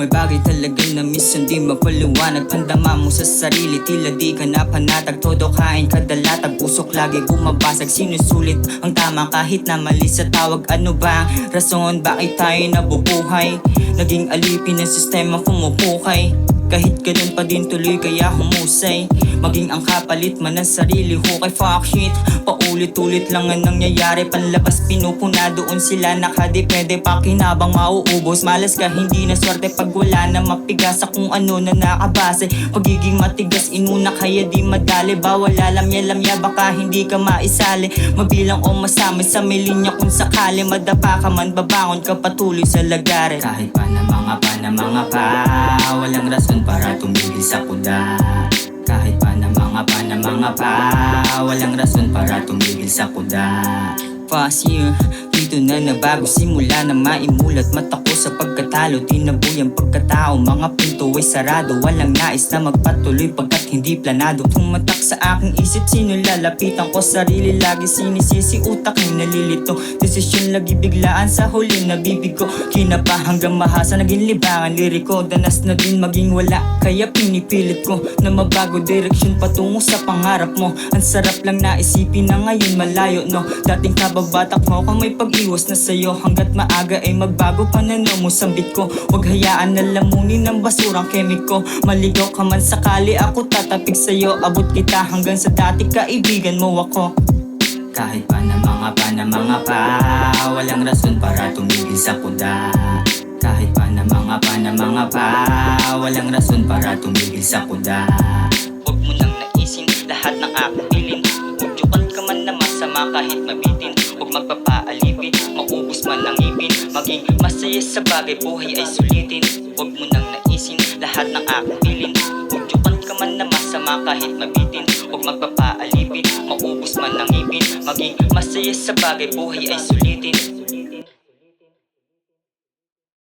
May bagay talaga na minsan di mapaliwanag. Pandama mo sa sarili, tila di ka napanatag. Todo kain kadalatag, usok lagi bumabasag. Sinusulit ang tama kahit na mali sa tawag. Ano ba ang rason bakit tayo nabubuhay? Naging alipin ng sistema pumupukay. Kahit ganun pa din tuloy kaya humusay. Maging ang kapalit man ng sarili hukay. Fuck shit, paulit-ulit lang ang nangyayari. Panlabas pinupuna doon sila nakadepende. Pakinabang mauubos, malas ka hindi na swerte. Pag wala na mapigas sa kung ano na nakabase. Pagiging matigas inuna kaya di madali. Bawal lamya-lamya baka hindi ka maisali. Mabilang o masamay sa may linya kung sakali. Madapa ka man babangon ka patuloy sa lagare. Kahit pa na mga pa, walang rason para tumigil sa kuda. Kahit pa na mga pa, walang rason para tumigil sa kuda. Past year, dito na nabago. Simula na maimulat mata ko sa pagkatalo. Tinaboy ang pagkatao, mga pinto ay sarado. Walang nais na magpatuloy pagkat hindi planado. Tumatak sa aking isip, sino lalapitan ko? Sarili lagi sinisisi, utak ay nalilito. Desisyon lagi biglaan, sa huli nabibigo. Kinapa hanggang mahasa, naging libangan liriko. Danas na din maging wala, kaya pinipilit ko na mabago direksyon patungo sa pangarap mo. Ang sarap lang naisipin na ngayon malayo, no? Dating kababatak mo kung may pag-iwas na sa'yo. Hanggat maaga ay magbago pananaw mo sa bit ko. Huwag hayaan na lamunin ng basurang kemiko. Maligaw ka man sakali, ako tatapig sa'yo. Abot kita hanggang sa dati kaibigan mo ako. Kahit pa na mga pa, walang rason para tumigil sa kuda. Kahit pa na mga pa, walang rason para tumigil sa kuda. Huwag mo nang naisin lahat ng aking bilin. Udyukan ka man na masama kahit mabitin. Huwag magpapaalipin, maubos man ang ipin. Maging masaya sa bagay, buhay ay sulitin. Huwag mo nang naisin lahat ng aking bilin. Udyukan ka man na masama kahit mabitin. Huwag magpapaalipin, maubos man ang ipin. Maging masaya sa bagay, buhay ay sulitin.